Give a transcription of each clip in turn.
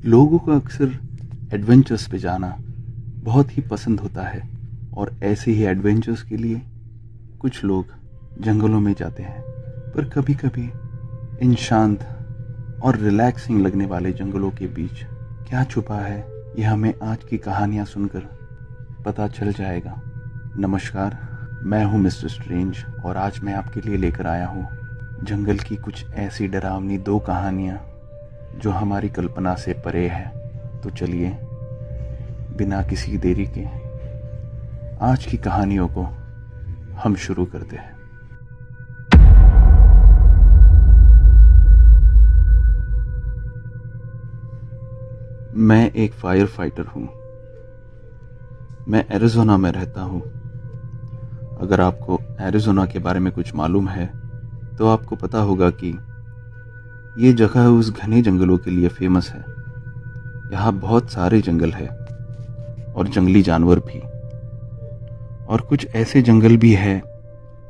लोगों को अक्सर एडवेंचर्स पे जाना बहुत ही पसंद होता है और ऐसे ही एडवेंचर्स के लिए कुछ लोग जंगलों में जाते हैं। पर कभी कभी इन शांत और रिलैक्सिंग लगने वाले जंगलों के बीच क्या छुपा है, यह हमें आज की कहानियां सुनकर पता चल जाएगा। नमस्कार, मैं हूं मिस्टर स्ट्रेंज और आज मैं आपके लिए लेकर आया हूं जंगल की कुछ ऐसी डरावनी 2 कहानियां जो हमारी कल्पना से परे है। तो चलिए बिना किसी देरी के आज की कहानियों को हम शुरू करते हैं। मैं एक फायर फाइटर हूं। मैं एरिज़ोना में रहता हूं। अगर आपको एरिज़ोना के बारे में कुछ मालूम है तो आपको पता होगा कि ये जगह उस घने जंगलों के लिए फेमस है। यहाँ बहुत सारे जंगल है और जंगली जानवर भी, और कुछ ऐसे जंगल भी है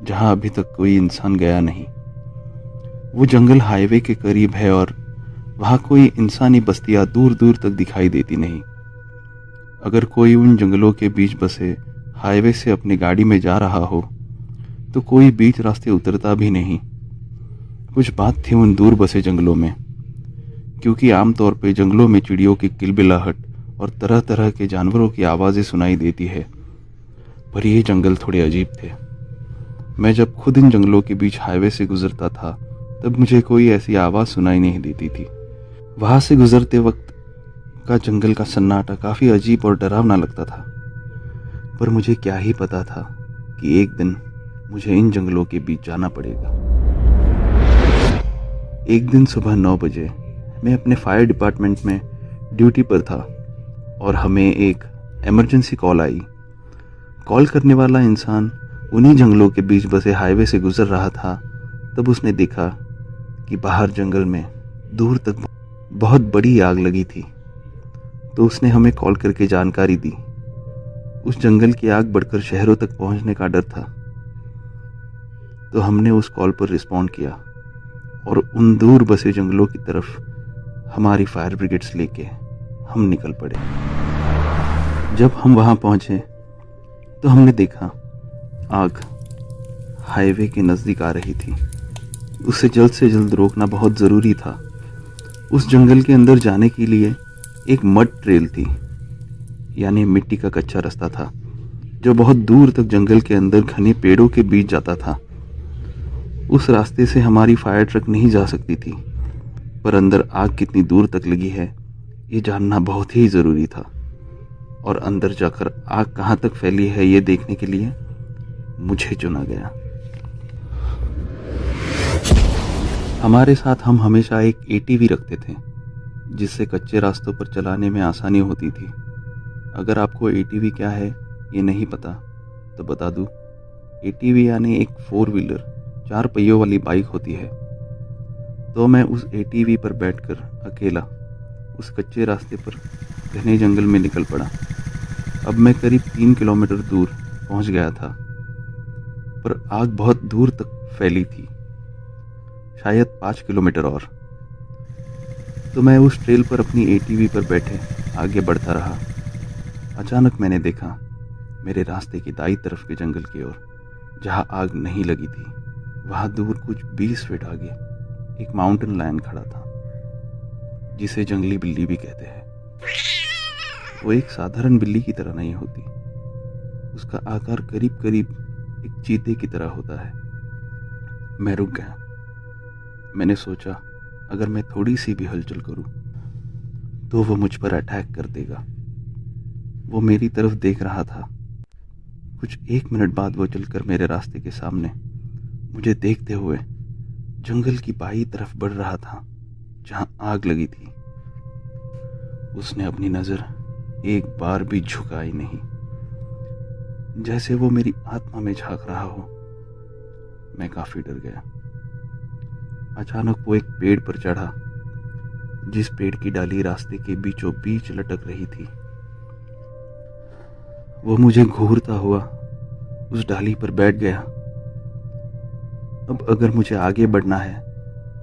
जहाँ अभी तक कोई इंसान गया नहीं। वो जंगल हाईवे के करीब है और वहाँ कोई इंसानी बस्तियाँ दूर दूर तक दिखाई देती नहीं। अगर कोई उन जंगलों के बीच बसे हाईवे से अपनी गाड़ी में जा रहा हो तो कोई बीच रास्ते उतरता भी नहीं। कुछ बात थी उन दूर बसे जंगलों में, क्योंकि आमतौर पे जंगलों में चिड़ियों की किलबिलाहट और तरह तरह के जानवरों की आवाज़ें सुनाई देती है, पर ये जंगल थोड़े अजीब थे। मैं जब खुद इन जंगलों के बीच हाईवे से गुजरता था तब मुझे कोई ऐसी आवाज़ सुनाई नहीं देती थी। वहाँ से गुजरते वक्त का जंगल का सन्नाटा काफ़ी अजीब और डरावना लगता था, पर मुझे क्या ही पता था कि एक दिन मुझे इन जंगलों के बीच जाना पड़ेगा। एक दिन सुबह 9 बजे मैं अपने फायर डिपार्टमेंट में ड्यूटी पर था और हमें एक इमरजेंसी कॉल आई। कॉल करने वाला इंसान उन्हीं जंगलों के बीच बसे हाईवे से गुजर रहा था। तब उसने देखा कि बाहर जंगल में दूर तक बहुत बड़ी आग लगी थी। तो उसने हमें कॉल करके जानकारी दी। उस जंगल की आग बढ़कर शहरों तक पहुंचने का डर था। तो हमने उस कॉल पर रिस्पॉन्ड किया और उन दूर बसे जंगलों की तरफ हमारी फायर ब्रिगेड्स लेके हम निकल पड़े। जब हम वहां पहुंचे तो हमने देखा आग हाईवे के नज़दीक आ रही थी। उसे जल्द से जल्द रोकना बहुत ज़रूरी था। उस जंगल के अंदर जाने के लिए एक मड ट्रेल थी, यानी मिट्टी का कच्चा रास्ता था जो बहुत दूर तक जंगल के अंदर घने पेड़ों के बीच जाता था। उस रास्ते से हमारी फायर ट्रक नहीं जा सकती थी, पर अंदर आग कितनी दूर तक लगी है ये जानना बहुत ही ज़रूरी था, और अंदर जाकर आग कहाँ तक फैली है ये देखने के लिए मुझे चुना गया। हमारे साथ हम हमेशा एक एटीवी रखते थे जिससे कच्चे रास्तों पर चलाने में आसानी होती थी। अगर आपको एटीवी क्या है ये नहीं पता तो बता दूं, एटीवी यानी एक 4 व्हीलर 4 पहियों वाली बाइक होती है। तो मैं उस एटीवी पर बैठकर अकेला उस कच्चे रास्ते पर घने जंगल में निकल पड़ा। अब मैं करीब 3 किलोमीटर दूर पहुंच गया था, पर आग बहुत दूर तक फैली थी, शायद 5 किलोमीटर और। तो मैं उस ट्रेल पर अपनी एटीवी पर बैठे आगे बढ़ता रहा। अचानक मैंने देखा मेरे रास्ते की दाईं तरफ के जंगल की ओर, जहां आग नहीं लगी थी, वहां दूर कुछ 20 फीट आगे एक माउंटेन लायन खड़ा था, जिसे जंगली बिल्ली भी कहते हैं। वो एक साधारण बिल्ली की तरह नहीं होती। उसका आकार करीब करीब एक चीते की तरह होता है। मैं रुक गया। मैंने सोचा अगर मैं थोड़ी सी भी हलचल करूं तो वो मुझ पर अटैक कर देगा। वो मेरी तरफ देख रहा था। कुछ 1 मिनट बाद वो चलकर मेरे रास्ते के सामने मुझे देखते हुए जंगल की बाईं तरफ बढ़ रहा था जहां आग लगी थी। उसने अपनी नजर एक बार भी झुकाई नहीं, जैसे वो मेरी आत्मा में झांक रहा हो। मैं काफी डर गया। अचानक वो एक पेड़ पर चढ़ा, जिस पेड़ की डाली रास्ते के बीचों बीच लटक रही थी। वो मुझे घूरता हुआ उस डाली पर बैठ गया। अब अगर मुझे आगे बढ़ना है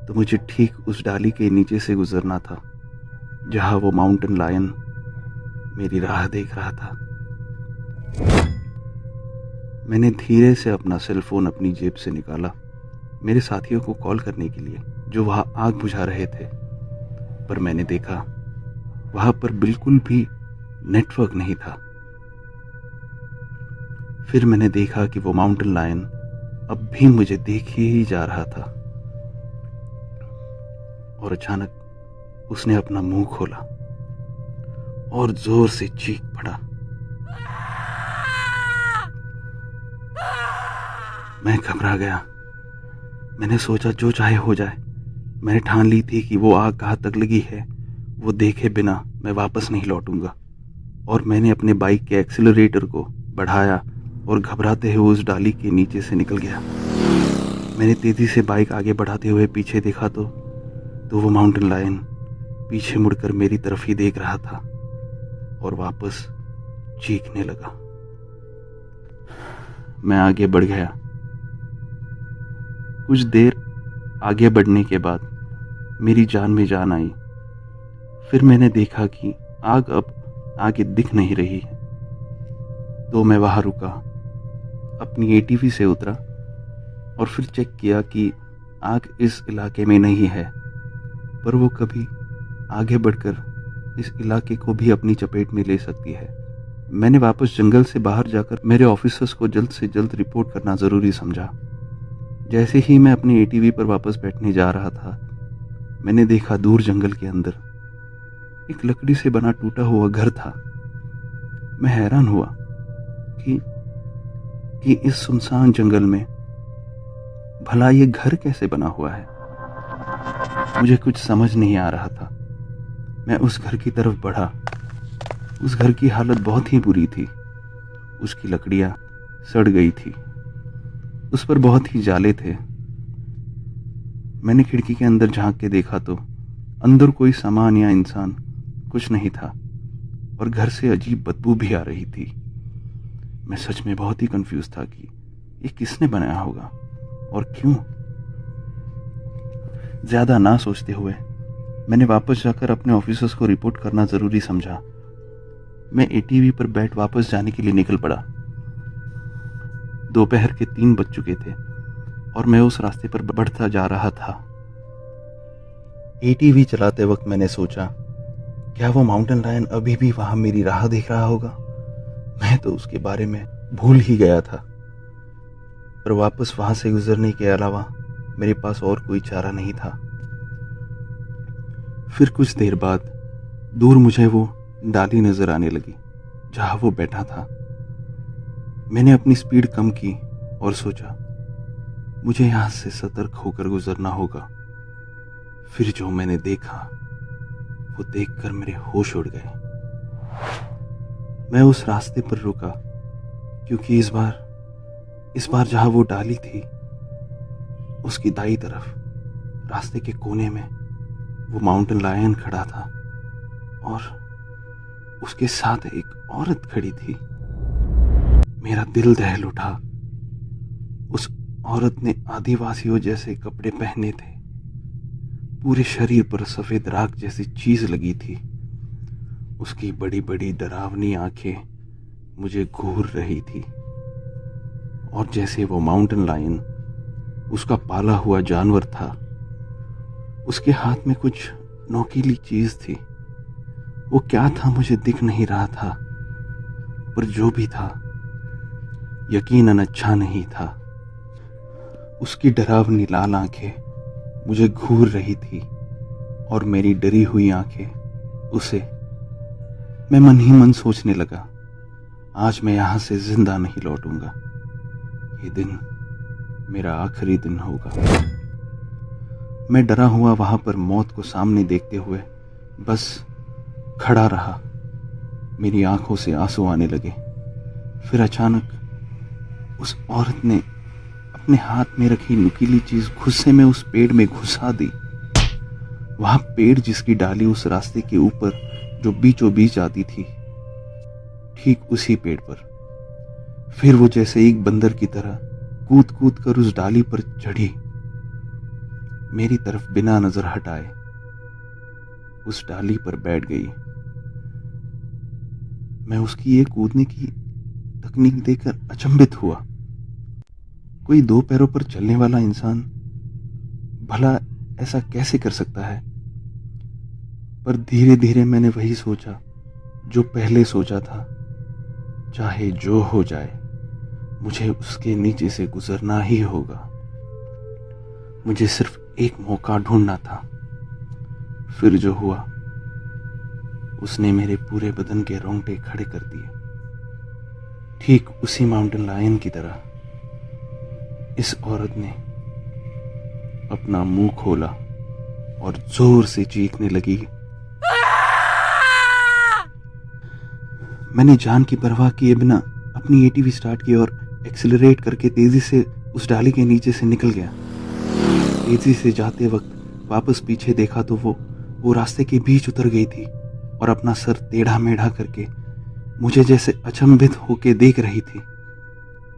तो मुझे ठीक उस डाली के नीचे से गुजरना था। जहां वो माउंटेन लायन मेरी राह देख रहा था। मैंने धीरे से अपना सेल फोन अपनी जेब से निकाला, मेरे साथियों को कॉल करने के लिए जो वहां आग बुझा रहे थे। पर मैंने देखा वहां पर बिल्कुल भी नेटवर्क नहीं था। फिर मैंने देखा कि वो माउंटेन लायन अब भी मुझे देख ही जा रहा था और अचानक उसने अपना मुंह खोला और जोर से चीख पड़ा। मैं घबरा गया। मैंने सोचा जो चाहे हो जाए। मैंने ठान ली थी कि वो आग कहाँ तक लगी है वो देखे बिना मैं वापस नहीं लौटूंगा। और मैंने अपने बाइक के एक्सीलरेटर को बढ़ाया और घबराते हुए उस डाली के नीचे से निकल गया। मैंने तेजी से बाइक आगे बढ़ाते हुए पीछे देखा तो वो माउंटेन लायन पीछे मुड़कर मेरी तरफ ही देख रहा था और वापस चीखने लगा। मैं आगे बढ़ गया। कुछ देर आगे बढ़ने के बाद मेरी जान में जान आई। फिर मैंने देखा कि आग अब आगे दिख नहीं रही है, तो मैं वहां रुका, अपनी एटीवी से उतरा और फिर चेक किया कि आग इस इलाके में नहीं है, पर वो कभी आगे बढ़कर इस इलाके को भी अपनी चपेट में ले सकती है। मैंने वापस जंगल से बाहर जाकर मेरे ऑफिसर्स को जल्द से जल्द रिपोर्ट करना जरूरी समझा। जैसे ही मैं अपनी एटीवी पर वापस बैठने जा रहा था, मैंने देखा दूर जंगल के अंदर एक लकड़ी से बना टूटा हुआ घर था। मैं हैरान हुआ कि इस सुनसान जंगल में भला ये घर कैसे बना हुआ है। मुझे कुछ समझ नहीं आ रहा था। मैं उस घर की तरफ बढ़ा। उस घर की हालत बहुत ही बुरी थी। उसकी लकड़ियां सड़ गई थी, उस पर बहुत ही जाले थे। मैंने खिड़की के अंदर झांक के देखा तो अंदर कोई सामान या इंसान कुछ नहीं था और घर से अजीब बदबू भी आ रही थी। मैं सच में बहुत ही कंफ्यूज था कि ये किसने बनाया होगा और क्यों। ज्यादा ना सोचते हुए मैंने वापस जाकर अपने ऑफिसर्स को रिपोर्ट करना जरूरी समझा। मैं एटीवी पर बैठ वापस जाने के लिए निकल पड़ा। दोपहर के 3 बज चुके थे और मैं उस रास्ते पर बढ़ता जा रहा था। एटीवी चलाते वक्त मैंने सोचा, क्या वो माउंटेन लायन अभी भी वहां मेरी राह देख रहा होगा? मैं तो उसके बारे में भूल ही गया था। पर वापस वहां से गुजरने के अलावा मेरे पास और कोई चारा नहीं था। फिर कुछ देर बाद दूर मुझे वो डाली नजर आने लगी जहां वो बैठा था। मैंने अपनी स्पीड कम की और सोचा मुझे यहां से सतर्क होकर गुजरना होगा। फिर जो मैंने देखा वो देखकर मेरे होश उड़ गए। मैं उस रास्ते पर रुका क्योंकि इस बार जहां वो डाली थी उसकी दाईं तरफ रास्ते के कोने में वो माउंटेन लायन खड़ा था और उसके साथ एक औरत खड़ी थी। मेरा दिल दहल उठा। उस औरत ने आदिवासियों जैसे कपड़े पहने थे। पूरे शरीर पर सफेद राख जैसी चीज लगी थी। उसकी बड़ी बड़ी डरावनी आंखें मुझे घूर रही थी और जैसे वो माउंटेन लायन उसका पाला हुआ जानवर था। उसके हाथ में कुछ नोकीली चीज थी। वो क्या था मुझे दिख नहीं रहा था, पर जो भी था यकीनन अच्छा नहीं था। उसकी डरावनी लाल आंखें मुझे घूर रही थी और मेरी डरी हुई आंखें उसे। मैं मन ही मन सोचने लगा, आज मैं यहां से जिंदा नहीं लौटूंगा। ये दिन मेरा आखिरी दिन होगा। मैं डरा हुआ वहां पर मौत को सामने देखते हुए बस खड़ा रहा। मेरी आंखों से आंसू आने लगे। फिर अचानक उस औरत ने अपने हाथ में रखी नुकीली चीज गुस्से में उस पेड़ में घुसा दी। वहां पेड़ जिसकी डाली उस रास्ते के ऊपर जो बीचों बीच आती थी, ठीक उसी पेड़ पर। फिर वो जैसे एक बंदर की तरह कूद कूद कर उस डाली पर चढ़ी। मेरी तरफ बिना नजर हटाए उस डाली पर बैठ गई। मैं उसकी ये कूदने की तकनीक देखकर अचंभित हुआ। कोई दो पैरों पर चलने वाला इंसान भला ऐसा कैसे कर सकता है? पर धीरे धीरे मैंने वही सोचा जो पहले सोचा था, चाहे जो हो जाए मुझे उसके नीचे से गुजरना ही होगा। मुझे सिर्फ एक मौका ढूंढना था। फिर जो हुआ उसने मेरे पूरे बदन के रोंगटे खड़े कर दिए। ठीक उसी माउंटेन लायन की तरह इस औरत ने अपना मुंह खोला और जोर से चीखने लगी। मैंने जान की परवाह किए बिना अपनी एटीवी स्टार्ट की और एक्सीलरेट करके तेजी से उस डाली के नीचे से निकल गया। तेजी से जाते वक्त वापस पीछे देखा तो वो रास्ते के बीच उतर गई थी और अपना सर टेढ़ा मेढ़ा करके मुझे जैसे अचंभित होके देख रही थी।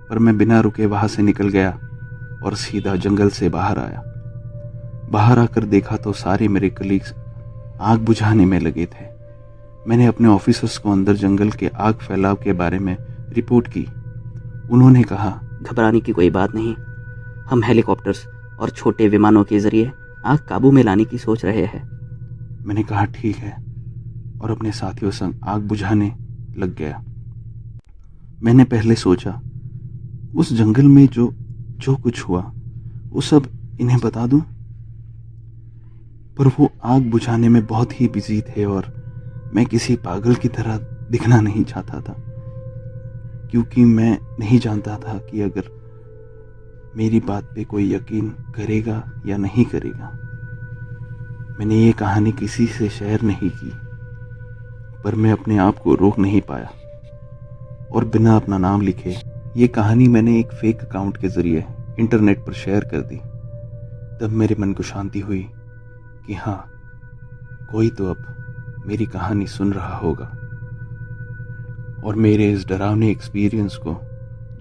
पर मैं बिना रुके वहां से निकल गया और सीधा जंगल से बाहर आया। बाहर आकर देखा तो सारे मेरे कलीग्स आग बुझाने में लगे थे। मैंने अपने ऑफिसर्स को अंदर जंगल के आग फैलाव के बारे में रिपोर्ट की। उन्होंने कहा, घबराने की कोई बात नहीं, हम हेलीकॉप्टर्स और छोटे विमानों के जरिए आग काबू में लाने की सोच रहे हैं। मैंने कहा ठीक है और अपने साथियों संग आग बुझाने लग गया। मैंने पहले सोचा उस जंगल में जो कुछ हुआ वो सब इन्हें बता दूं, पर वो आग बुझाने में बहुत ही बिजी थे और मैं किसी पागल की तरह दिखना नहीं चाहता था, क्योंकि मैं नहीं जानता था कि अगर मेरी बात पे कोई यकीन करेगा या नहीं करेगा। मैंने ये कहानी किसी से शेयर नहीं की, पर मैं अपने आप को रोक नहीं पाया और बिना अपना नाम लिखे ये कहानी मैंने एक फेक अकाउंट के जरिए इंटरनेट पर शेयर कर दी। तब मेरे मन को शांति हुई कि हाँ, कोई तो अब मेरी कहानी सुन रहा होगा और मेरे इस डरावने एक्सपीरियंस को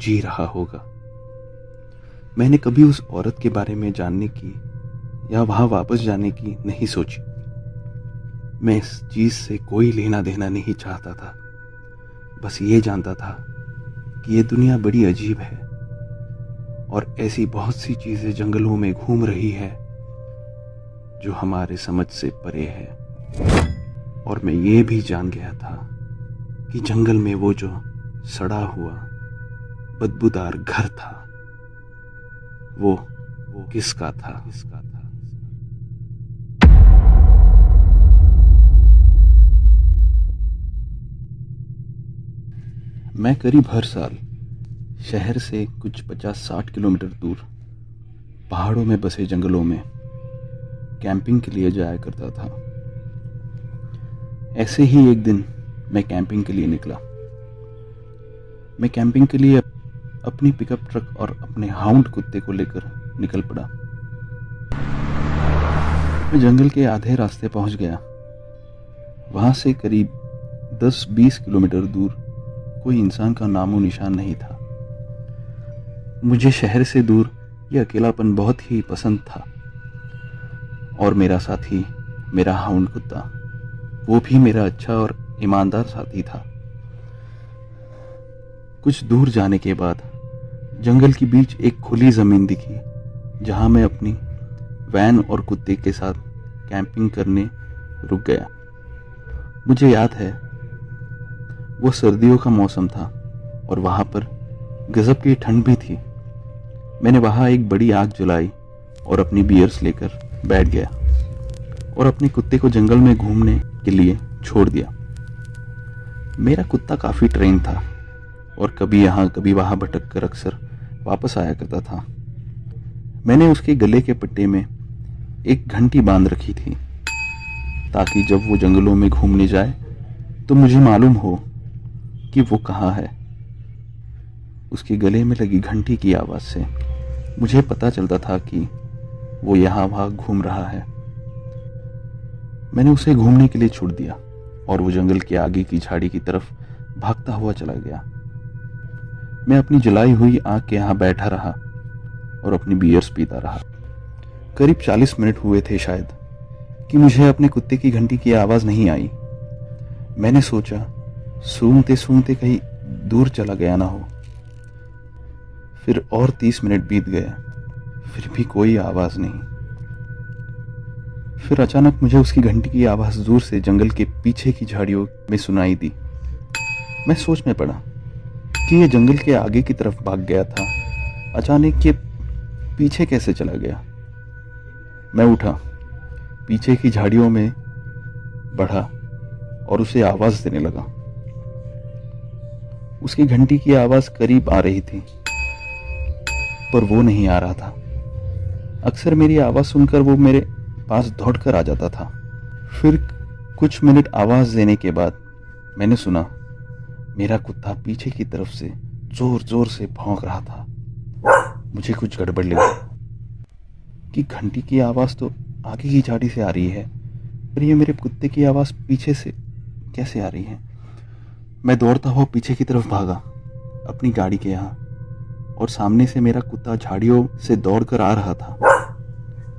जी रहा होगा। मैंने कभी उस औरत के बारे में जानने की या वहां वापस जाने की नहीं सोची। मैं इस चीज से कोई लेना देना नहीं चाहता था। बस ये जानता था कि ये दुनिया बड़ी अजीब है और ऐसी बहुत सी चीजें जंगलों में घूम रही है जो हमारे समझ से परे है। और मैं ये भी जान गया था कि जंगल में वो जो सड़ा हुआ बदबूदार घर था वो किसका था। मैं करीब हर साल शहर से कुछ 50-60 किलोमीटर दूर पहाड़ों में बसे जंगलों में कैंपिंग के लिए जाया करता था। ऐसे ही एक दिन मैं कैंपिंग के लिए निकला। मैं कैंपिंग के लिए अपनी पिकअप ट्रक और अपने हाउंड कुत्ते को लेकर निकल पड़ा। मैं जंगल के आधे रास्ते पहुंच गया। वहां से करीब 10-20 किलोमीटर दूर कोई इंसान का नामो निशान नहीं था। मुझे शहर से दूर यह अकेलापन बहुत ही पसंद था और मेरा साथी, मेरा हाउंड कुत्ता, वो भी मेरा अच्छा और ईमानदार साथी था। कुछ दूर जाने के बाद जंगल के बीच एक खुली जमीन दिखी जहां मैं अपनी वैन और कुत्ते के साथ कैंपिंग करने रुक गया। मुझे याद है वो सर्दियों का मौसम था और वहां पर गजब की ठंड भी थी। मैंने वहां एक बड़ी आग जलाई और अपनी बियर्स लेकर बैठ गया और अपने कुत्ते को जंगल में घूमने के लिए छोड़ दिया। मेरा कुत्ता काफी ट्रेन था और कभी यहाँ कभी वहां भटक कर अक्सर वापस आया करता था। मैंने उसके गले के पट्टे में एक घंटी बांध रखी थी ताकि जब वो जंगलों में घूमने जाए तो मुझे मालूम हो कि वो कहाँ है। उसके गले में लगी घंटी की आवाज से मुझे पता चलता था कि वो यहाँ वहां घूम रहा है। मैंने उसे घूमने के लिए छोड़ दिया और वो जंगल के आगे की झाड़ी की तरफ भागता हुआ चला गया। मैं अपनी जलाई हुई आग के यहाँ बैठा रहा और अपनी बियर्स पीता रहा। करीब 40 मिनट हुए थे शायद कि मुझे अपने कुत्ते की घंटी की आवाज़ नहीं आई। मैंने सोचा सूंघते सूंघते कहीं दूर चला गया ना हो। फिर और 30 मिनट बीत गए, फिर भी कोई आवाज़ नहीं। फिर अचानक मुझे उसकी घंटी की आवाज़ दूर से जंगल के पीछे की झाड़ियों में सुनाई दी। मैं सोच में पड़ा कि ये जंगल के आगे की तरफ भाग गया था, अचानक ये पीछे कैसे चला गया। मैं उठा, पीछे की झाड़ियों में बढ़ा और उसे आवाज़ देने लगा। उसकी घंटी की आवाज़ करीब आ रही थी, पर वो नहीं आ रहा था। अक्सर मेरी आवाज़ सुनकर वो मेरे पास दौड़कर आ जाता था। फिर कुछ मिनट आवाज़ देने के बाद मैंने सुना मेरा कुत्ता पीछे की तरफ से जोर जोर से भौंक रहा था। मुझे कुछ गड़बड़ लगी कि घंटी की आवाज़ तो आगे की झाड़ी से आ रही है, पर ये मेरे कुत्ते की आवाज़ पीछे से कैसे आ रही है। मैं दौड़ता हुआ पीछे की तरफ भागा अपनी गाड़ी के यहाँ, और सामने से मेरा कुत्ता झाड़ियों से दौड़कर आ रहा था।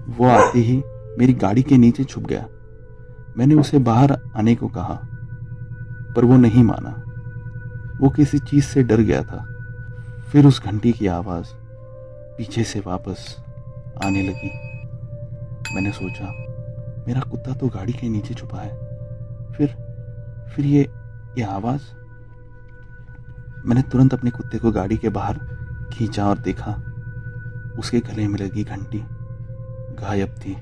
वो आते ही मेरी गाड़ी के नीचे छुप गया। मैंने उसे बाहर आने को कहा, पर वो नहीं माना। वो किसी चीज़ से डर गया था। फिर उस घंटी की आवाज़ पीछे से वापस आने लगी। मैंने सोचा मेरा कुत्ता तो गाड़ी के नीचे छुपा है, फिर ये आवाज़। मैंने तुरंत अपने कुत्ते को गाड़ी के बाहर खींचा और देखा उसके गले में लगी घंटी गायब थी।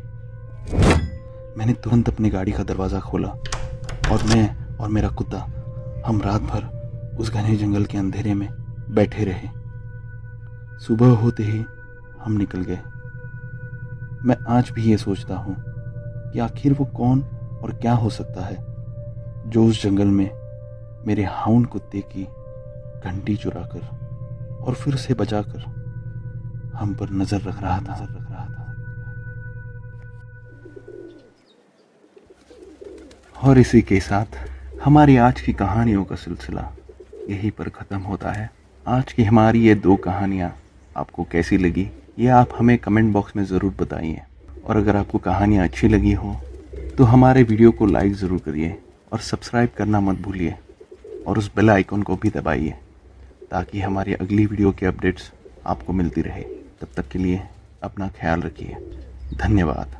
मैंने तुरंत अपनी गाड़ी का दरवाज़ा खोला और मैं और मेरा कुत्ता हम रात भर उस घने जंगल के अंधेरे में बैठे रहे। सुबह होते ही हम निकल गए। मैं आज भी ये सोचता हूँ कि आखिर वो कौन और क्या हो सकता है जो उस जंगल में मेरे हाउंड कुत्ते की घंटी चुराकर और फिर उसे बचाकर हम पर नजर रख रहा था। और इसी के साथ हमारी आज की कहानियों का सिलसिला यहीं पर ख़त्म होता है। आज की हमारी ये 2 कहानियाँ आपको कैसी लगी ये आप हमें कमेंट बॉक्स में ज़रूर बताइए। और अगर आपको कहानियाँ अच्छी लगी हो तो हमारे वीडियो को लाइक ज़रूर करिए और सब्सक्राइब करना मत भूलिए, और उस बेल आइकन को भी दबाइए ताकि हमारी अगली वीडियो के अपडेट्स आपको मिलती रहे। तब तक के लिए अपना ख्याल रखिए। धन्यवाद।